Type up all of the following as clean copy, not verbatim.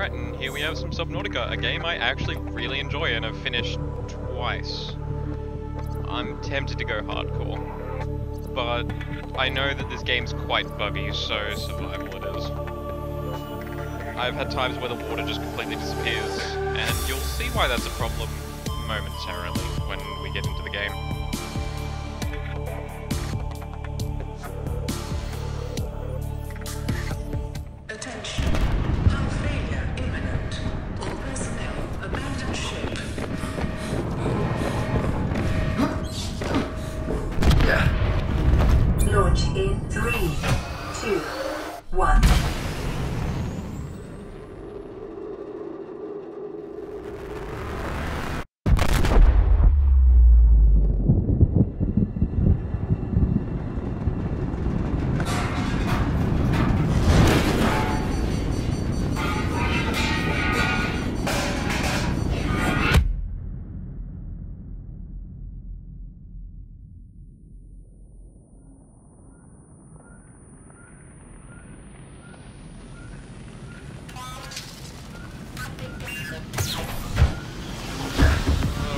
Alright, and here we have some Subnautica, a game I actually really enjoy and have finished twice. I'm tempted to go hardcore, but I know that this game's quite buggy, so survival it is. I've had times where the water just completely disappears, and you'll see why that's a problem momentarily when we get into the game. In 3, 2, 1.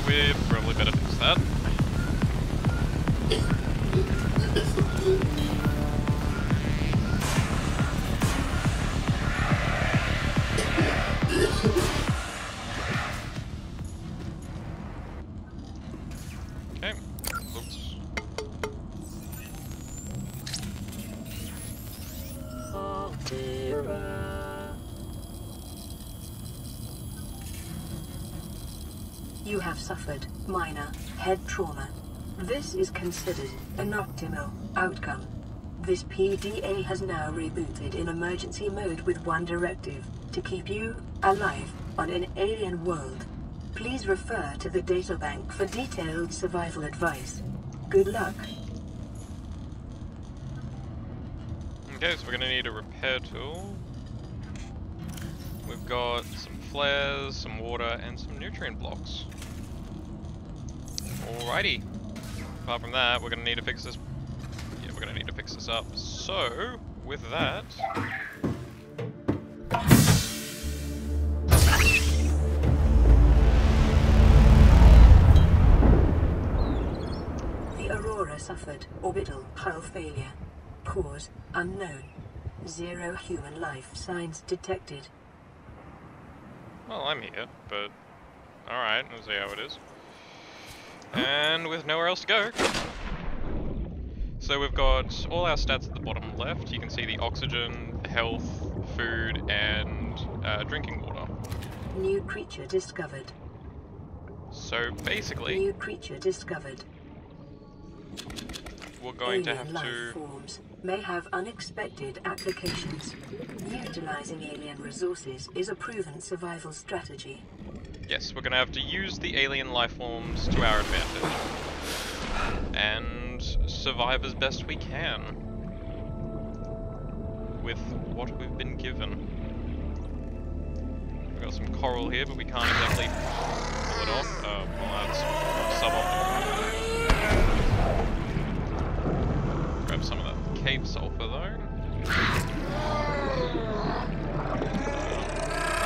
We probably better fix that. Okay, oops. You have suffered minor head trauma. This is considered an optimal outcome. This PDA has now rebooted in emergency mode with one directive: to keep you alive on an alien world. Please refer to the databank for detailed survival advice. Good luck. Okay, so we're gonna need a repair tool. We've got some flares, some water, and some nutrient blocks. Alrighty. Apart from that, we're gonna need to fix this. Yeah, we're gonna need to fix this up. So, with that, The Aurora suffered orbital hull failure. Cause unknown. 0 human life signs detected. well, I'm here, but alright, we'll see how it is. And with nowhere else to go. So we've got all our stats at the bottom left. You can see the oxygen, health, food, and drinking water. New creature discovered. So basically, New creature discovered. we're going to Alien have life to... forms may have unexpected applications. Utilizing alien resources is a proven survival strategy. Yes, we're going to have to use the alien life forms to our advantage. And survive as best we can. With what we've been given. We've got some coral here, but we can't exactly pull it off. Well, that's suboptimal. Grab some of that cave sulfur though. I'm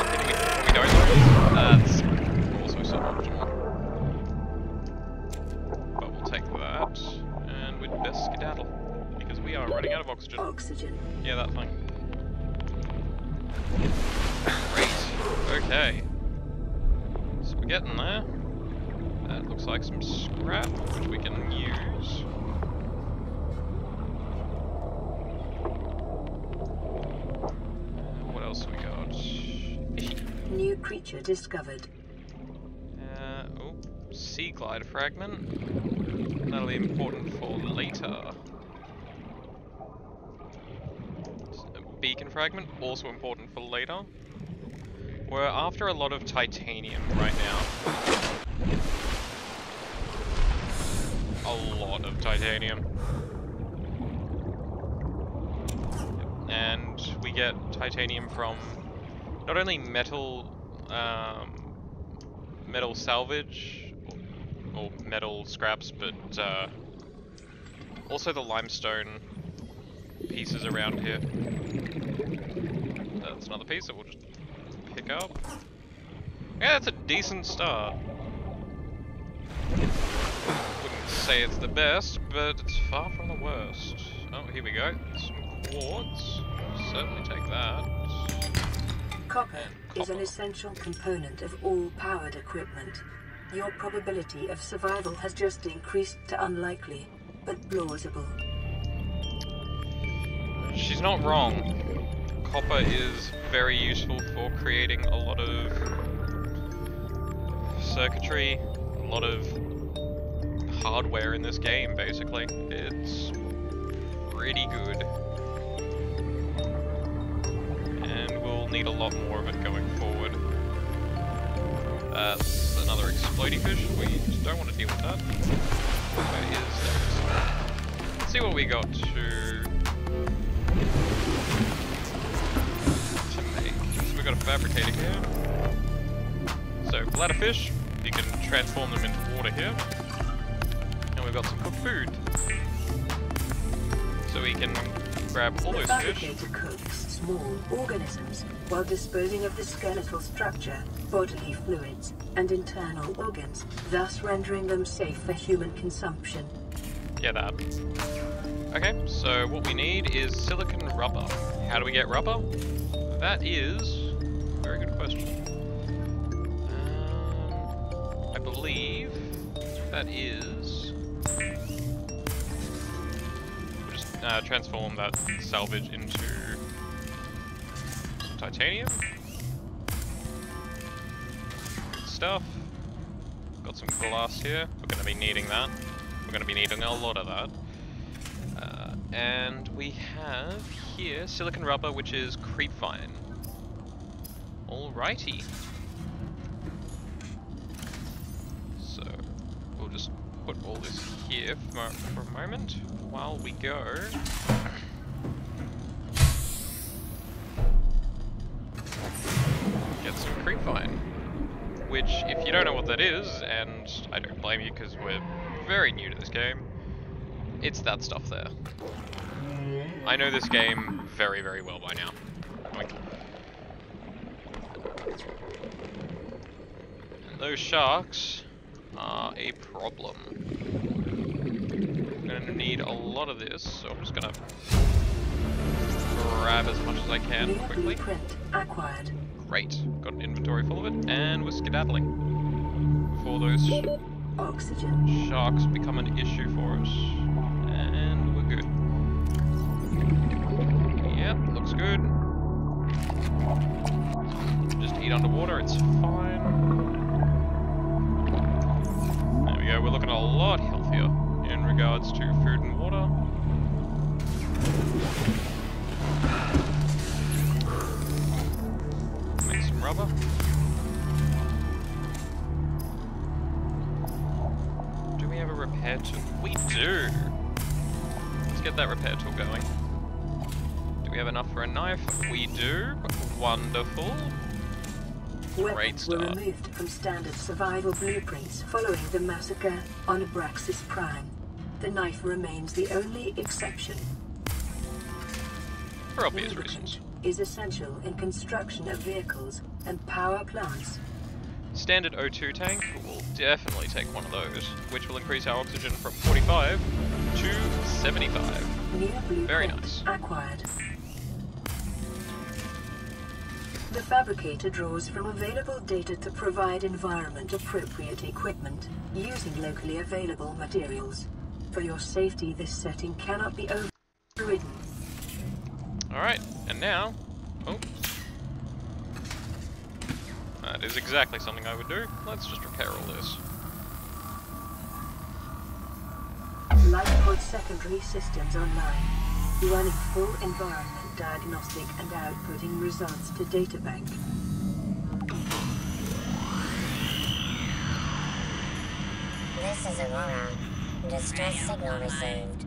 hitting it before we go though. That's also suboptimal. But we'll take that, and we'd best skedaddle, because we are running out of oxygen. Oxygen. Yeah, that's fine. Great. Okay. So we're getting there. That looks like some scrap, which we can use. What else have we got? New creature discovered. Oh, sea glide fragment. That'll be important for later. Beacon fragment, also important for later. We're after a lot of titanium right now. A lot of titanium. And we get titanium from not only metal metal salvage or metal scraps, but also the limestone pieces around here. That's another piece that we'll just pick up. Yeah, that's a decent start. Wouldn't say it's the best, but it's far from the worst. Oh, here we go. Some quartz. Certainly take that. Copper is an essential component of all powered equipment. Your probability of survival has just increased to unlikely, but plausible. She's not wrong. Copper is very useful for creating a lot of circuitry, a lot of hardware in this game, basically. It's pretty good. And we'll need a lot more of it going forward. That's another explodey fish. We just don't want to deal with that. That is next. Let's see what we got to make. So we've got a fabricator here. So bladderfish, you can transform them into water here. And we've got some cooked food. So we can grab all those fish. The fabricator cooks small organisms while disposing of the skeletal structure, bodily fluids, and internal organs, thus rendering them safe for human consumption. Yeah, that. Okay, so what we need is silicon rubber. How do we get rubber? That is a very good question. I believe that is... We'll just transform that salvage into titanium. Good stuff. Got some glass here. We're going to be needing that. We're going to be needing a lot of that. And we have here silicon rubber, which is creepvine. Alrighty. So we'll just put all this here for a moment while we go. Get some creepvine. Which, if you don't know what that is, and I don't blame you because we're very new to this game, it's that stuff there. I know this game very, very well by now. Like, and those sharks are a problem. I'm gonna need a lot of this, so I'm just gonna grab as much as I can quickly. Blueprint acquired. Great, got an inventory full of it, and we're skedaddling before those Oxygen. sharks become an issue for us. And we're good. Yep, looks good. Just eat underwater, it's fine. There we go, we're looking a lot healthier in regards to food and water. Make some rubber. Do we have a repair tool? We do! Let's get that repair tool going. Do we have enough for a knife? We do. Wonderful. Great Weapons were start. removed from standard survival blueprints following the massacre on Abraxas Prime. The knife remains the only exception. For obvious reasons. Is essential in construction of vehicles and power plants. Standard O2 tank, we'll definitely take one of those, which will increase our oxygen from 45 to 75. New blueprint Very nice. acquired. The fabricator draws from available data to provide environment-appropriate equipment using locally available materials. For your safety, this setting cannot be overridden. Alright, and now... Oh. That is exactly something I would do. Let's just repair all this. Lifepod secondary systems online. Running full environment diagnostic and outputting results to databank. This is Aurora. Distress signal received.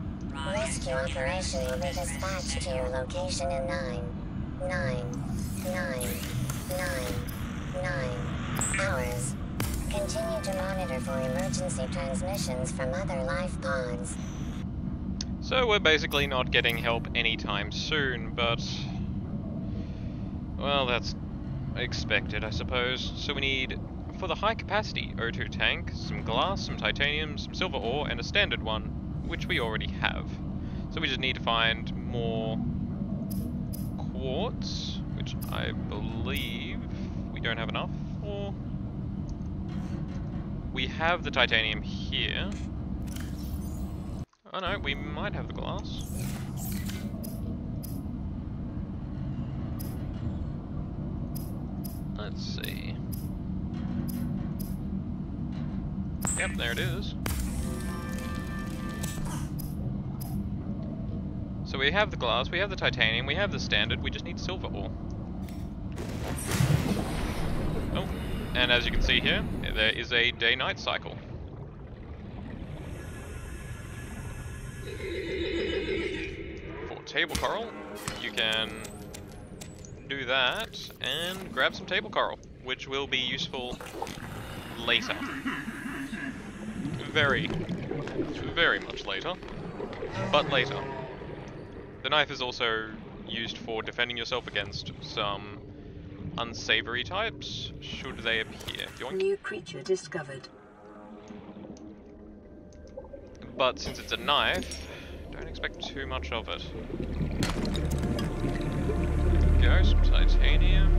Rescue operation will be dispatched to your location in 9 hours. Continue to monitor for emergency transmissions from other life pods. So we're basically not getting help anytime soon, but... Well, that's expected, I suppose. So we need, for the high capacity O2 tank, some glass, some titanium, some silver ore, and a standard one, which we already have. So we just need to find more quartz, which I believe we don't have enough for. We have the titanium here. Oh no, we might have the glass. Let's see. Yep, there it is. So we have the glass, we have the titanium, we have the standard, we just need silver ore. Oh, and as you can see here, there is a day-night cycle. For table coral, you can do that and grab some table coral, which will be useful later. Very, very much later, but later. The knife is also used for defending yourself against some unsavory types, should they appear. Yoink. New creature discovered. But since it's a knife, don't expect too much of it. Go, some titanium.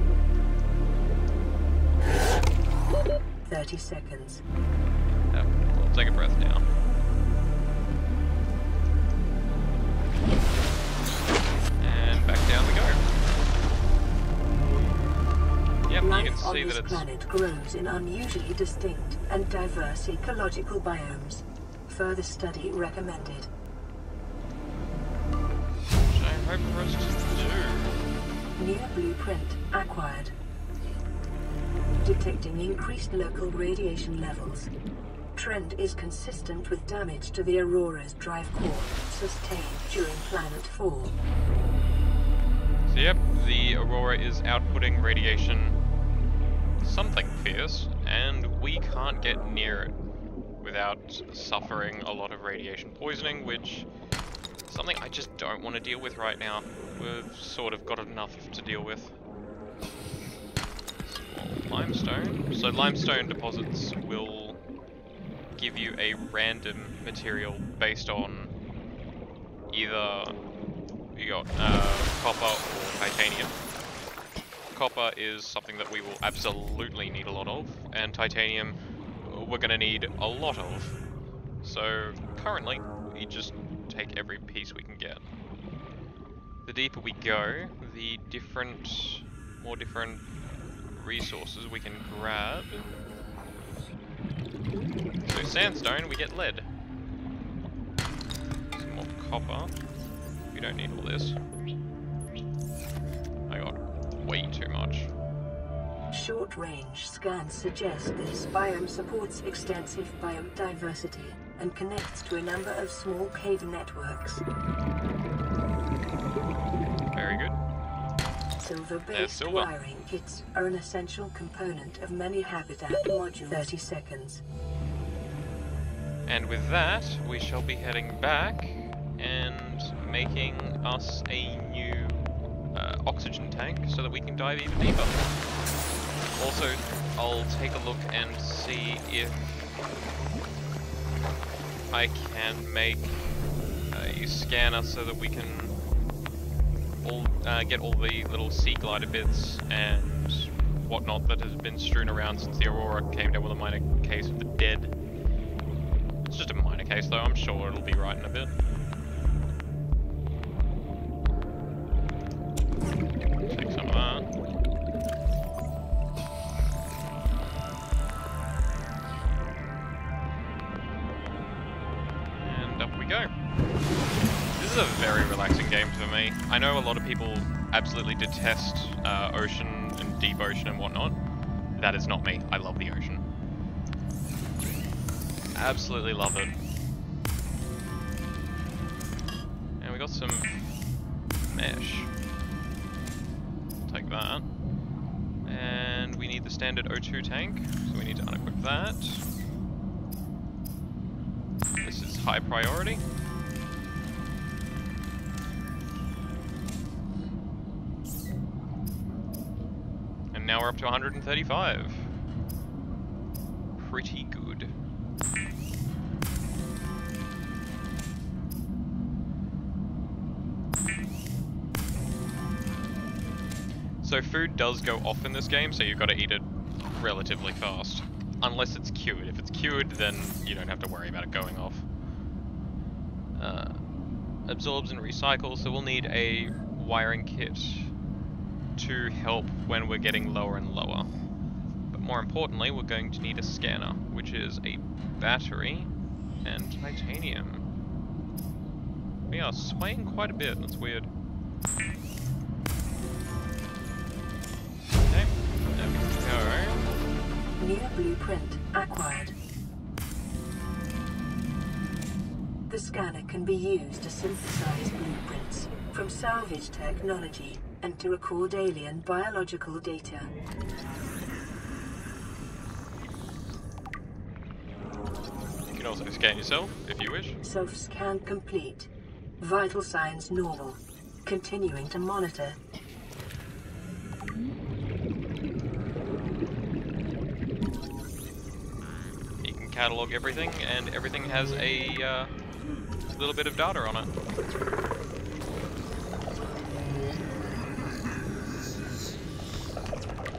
30 seconds. Yep, I'll take a breath now. And back down we go. Yep, you can see that it's... Life on this planet grows in unusually distinct and diverse ecological biomes. Further study recommended. Which I hope for us to do. New blueprint acquired. Detecting increased local radiation levels. Trend is consistent with damage to the Aurora's drive core sustained during planet fall. So yep, the Aurora is outputting radiation something fierce, and we can't get near it without suffering a lot of radiation poisoning, which is something I just don't want to deal with right now. We've sort of got enough to deal with. Small limestone. So limestone deposits will give you a random material based on either you got copper or titanium. Copper is something that we will absolutely need a lot of, and titanium we're going to need a lot of. So currently we just take every piece we can get. The deeper we go, the more different resources we can grab. So sandstone, we get lead. Some more copper. We don't need all this. I got way too much. Short-range scans suggest this biome supports extensive biome diversity and connects to a number of small cave networks. Very good. Silver-based wiring kits are an essential component of many habitat modules. 30 seconds. And with that, we shall be heading back and making us a new oxygen tank so that we can dive even deeper. Also, I'll take a look and see if I can make a scanner so that we can get all the little sea glider bits and whatnot that has been strewn around since the Aurora came down with a minor case of the dead. It's just a minor case though, I'm sure it'll be right in a bit. Take some of that. And up we go. This is a very relaxing game for me. I know a lot of people absolutely detest ocean and deep ocean and whatnot. That is not me. I love the ocean. Absolutely love it. And we got some mesh. Take that. And we need the standard O2 tank, so we need to unequip that. This is high priority. And And now we're up to 135. Pretty good. So food does go off in this game, so you've got to eat it relatively fast. Unless it's cured. If it's cured, then you don't have to worry about it going off. Absorbs and recycles, so we'll need a wiring kit to help when we're getting lower and lower. But more importantly, we're going to need a scanner, which is a battery and titanium. We are swaying quite a bit, that's weird. Okay, there we go. New blueprint acquired. The scanner can be used to synthesize blueprints from salvage technology and to record alien biological data. You can also scan yourself, if you wish. Self-scan complete. Vital signs normal. Continuing to monitor. You can catalog everything, and everything has a little bit of data on it.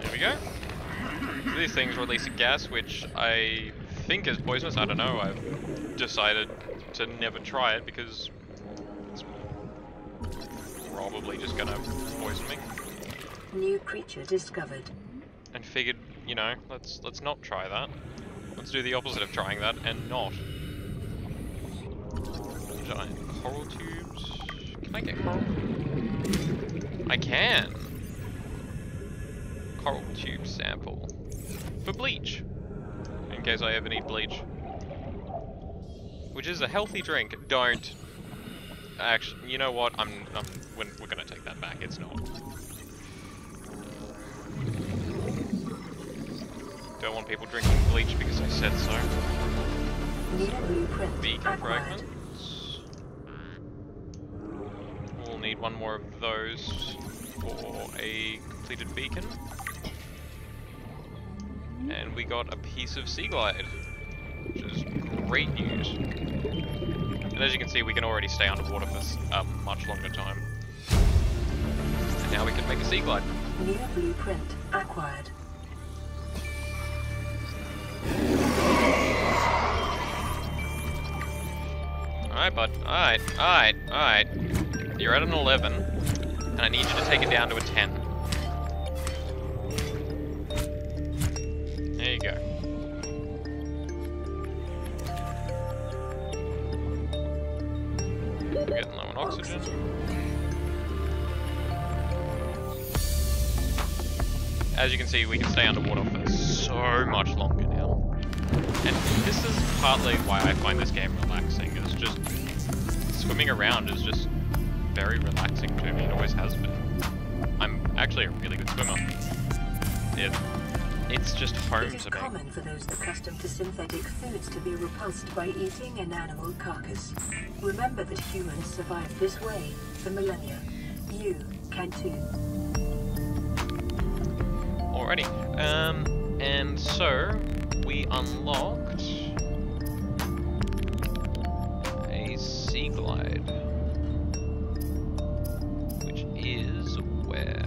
There we go. So these things release a gas which I think is poisonous. I don't know. I've decided to never try it because it's probably just gonna poison me. New creature discovered. And figured, you know, let's not try that. Let's do the opposite of trying that and not. Giant coral tubes. Can I get coral? I can. Coral tube sample for bleach, in case I ever need bleach. Which is a healthy drink. Don't. Actually, you know what? We're gonna take that back. It's not. Don't want people drinking bleach because I said so. New blueprint Beacon acquired. fragments. We'll need one more of those for a completed beacon. And we got a piece of sea glide, which is great news. And as you can see, we can already stay underwater for a much longer time. And now we can make a sea glide. New blueprint acquired. Alright, bud. Alright. You're at an 11, and I need you to take it down to a 10. There you go. We're getting low on oxygen. As you can see, we can stay underwater for so much longer now. And this is partly why I find this game relaxing. It's just swimming around is just very relaxing to me. It always has been. I'm actually a really good swimmer. It's just home It is to me. common for those accustomed to synthetic foods to be repulsed by eating an animal carcass. Remember that humans survived this way for millennia. You can too. Alrighty. And so we unlocked a sea glide, which is where?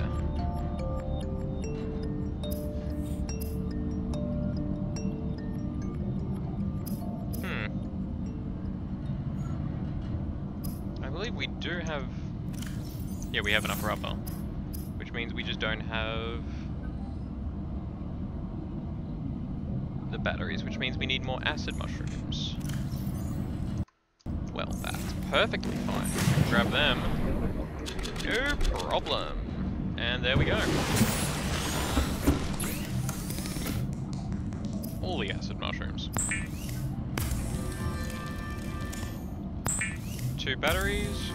I believe we do have. Yeah, we have enough rubber, which means we just don't have the batteries, which means we need more acid mushrooms. Well, that's perfectly fine. Grab them. No problem. And there we go. All the acid mushrooms. 2 batteries.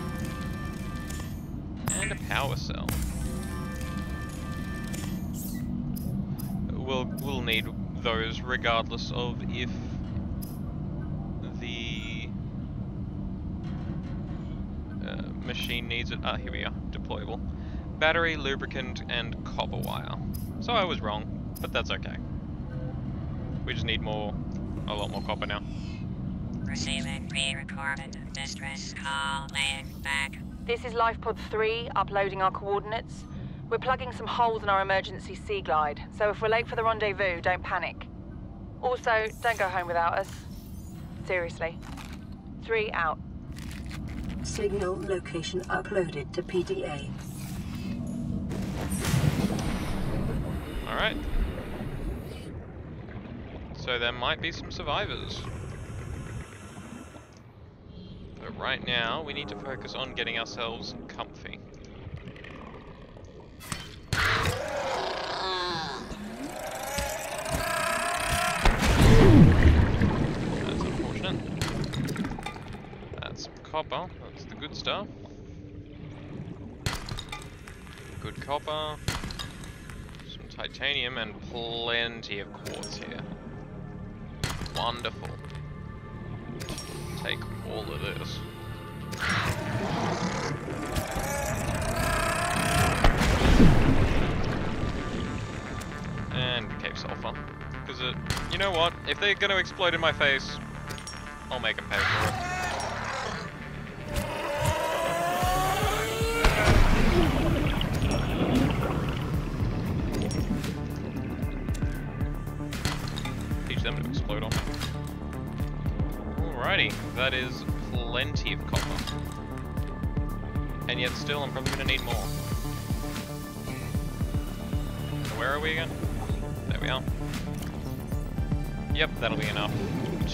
And a power cell. We'll need those regardless of if the machine needs it. Ah, here we are. Deployable. Battery, lubricant, and copper wire. So I was wrong, but that's okay. We just need a lot more copper now. Receiving pre-recorded distress call, laying back. This is Lifepod 3, uploading our coordinates. We're plugging some holes in our emergency sea glide, so if we're late for the rendezvous, don't panic. Also, don't go home without us. Seriously. 3 out. Signal location uploaded to PDA. Alright. So there might be some survivors. But right now, we need to focus on getting ourselves comfy. That's unfortunate. That's some copper. That's the good stuff. Good copper. Some titanium and plenty of quartz here. Wonderful. Take all of this. And cave sulfur. Because you know what? If they're gonna explode in my face, I'll make them pay for it. Teach them to explode on me. Alrighty, that is plenty of copper. And yet still, I'm probably going to need more. So where are we again? There we are. Yep, that'll be enough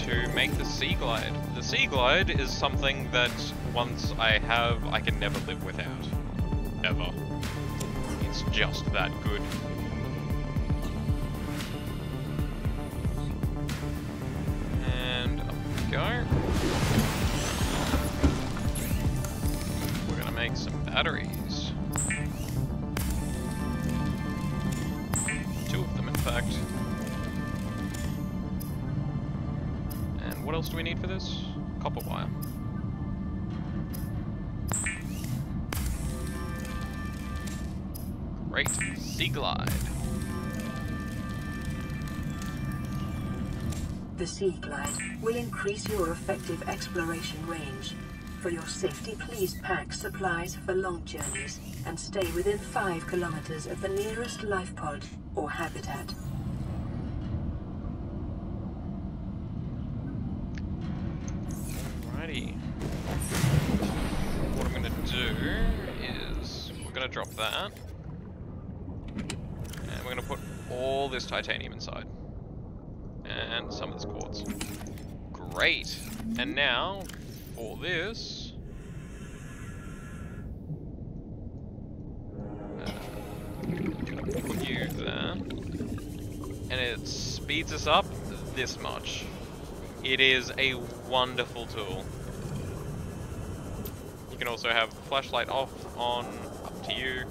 to make the sea glide. The sea glide is something that once I have, I can never live without. Ever. It's just that good. Go. We're gonna make some batteries. 2 of them, in fact. And what else do we need for this? Copper wire. Great. Sea glide. The Sea Glide will increase your effective exploration range. For your safety, please pack supplies for long journeys and stay within 5 kilometers of the nearest life pod or habitat. Alrighty. What I'm going to do is we're going to drop that. And we're going to put all this titanium inside. And some of this quartz. Great. And now, for this... put you there. And it speeds us up this much. It is a wonderful tool. You can also have the flashlight off, on, up to you.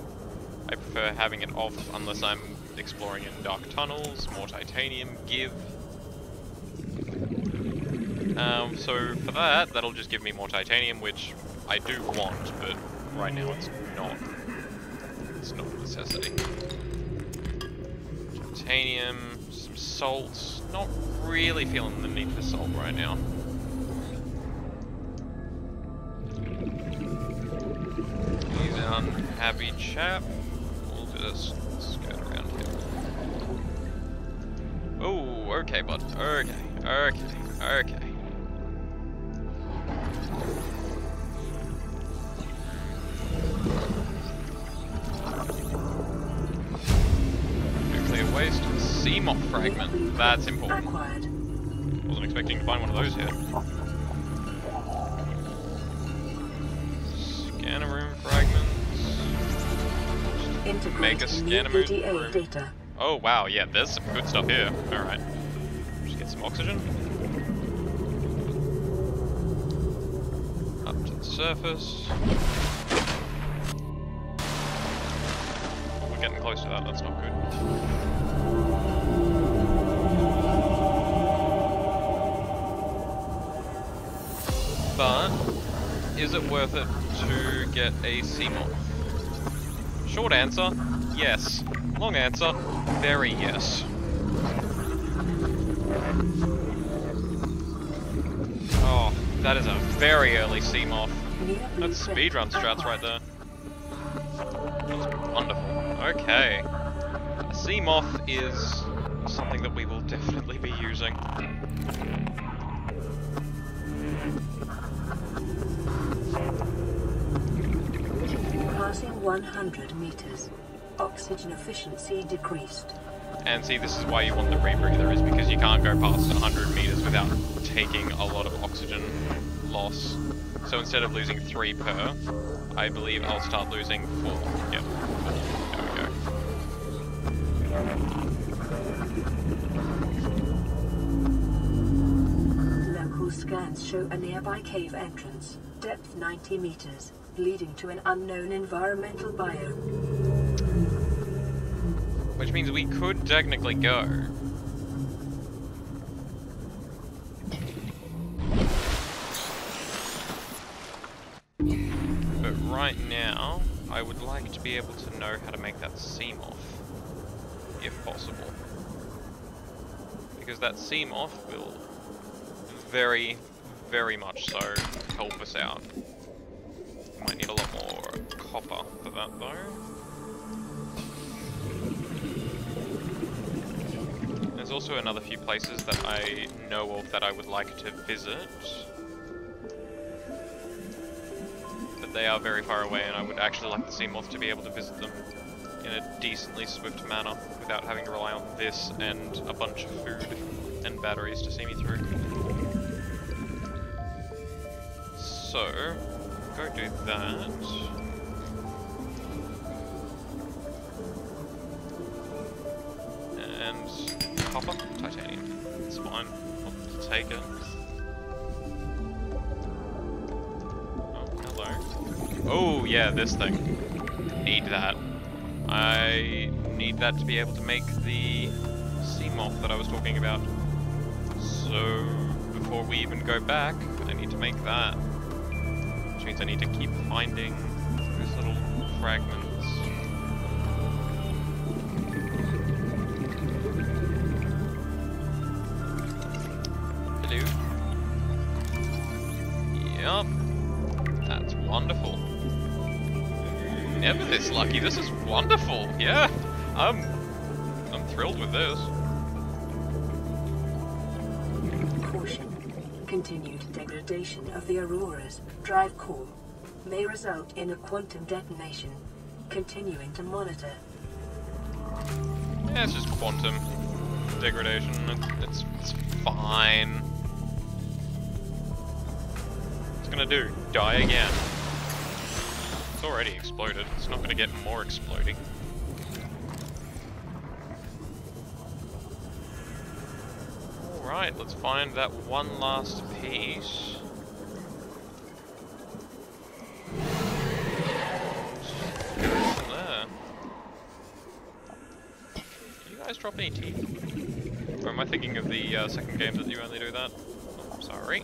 I prefer having it off unless I'm exploring in dark tunnels. More titanium, give. So for that, that'll just give me more titanium, which I do want, but right now it's not a necessity. Titanium, some salt. Not really feeling the need for salt right now. He's an unhappy chap. We'll just skirt around here. Oh, okay, bud. Okay. Nuclear waste, sea moth fragment. That's important. Wasn't expecting to find one of those here. Scanner room fragments. Make a scanner room. Data. Oh wow, yeah, there's some good stuff here. Alright. Just get some oxygen. Up to the surface. We're getting close to that, that's not good. But, is it worth it to get a sea moth? Short answer, yes. Long answer, very yes. Oh, that is a very early Seamoth. That's speedrun strats right there. That's wonderful. Okay. A Seamoth is something that we will definitely be using. Passing 100 meters. Oxygen efficiency decreased. And see, this is why you want the rebreather, is because you can't go past 100 meters without taking a lot of oxygen loss. So instead of losing 3 per, I believe I'll start losing 4. Yep, 4. There we go. Local scans show a nearby cave entrance, depth 90 meters, leading to an unknown environmental biome. Which means we could technically go. But right now, I would like to be able to know how to make that Seamoth, if possible. Because that Seamoth will very, very much so help us out. We might need a lot more copper for that though. There's also another few places that I know of that I would like to visit. But they are very far away and I would actually like the Seamoth to be able to visit them in a decently swift manner without having to rely on this and a bunch of food and batteries to see me through. So, go do that. And copper, titanium. It's fine. I'll take it. Oh, hello. Oh, yeah, this thing. Need that. I need that to be able to make the Seamoth that I was talking about. So, before we even go back, I need to make that. Which means I need to keep finding these little fragments. Hello. Yep. That's wonderful. Never this lucky. This is wonderful. Yeah. I'm thrilled with this. Caution. Continued degradation of the Aurora's drive core may result in a quantum detonation. Continuing to monitor. Yeah, it's just quantum degradation. It's fine. What's it gonna do? Die again? It's already exploded. It's not gonna get more exploding. Alright, let's find that one last piece. There. Do you guys drop any tea? Or am I thinking of the second game that you only do that? Oh, sorry.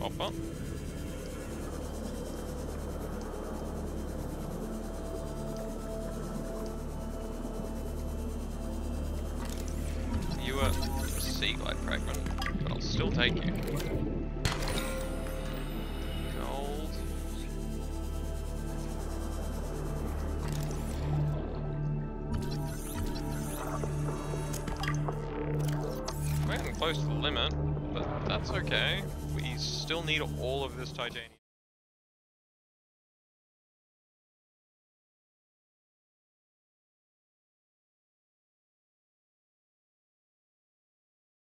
Copper. You are a sea glide fragment, but I'll still take you. Gold. We're getting close to the limit, but that's okay. We still need all of this titanium.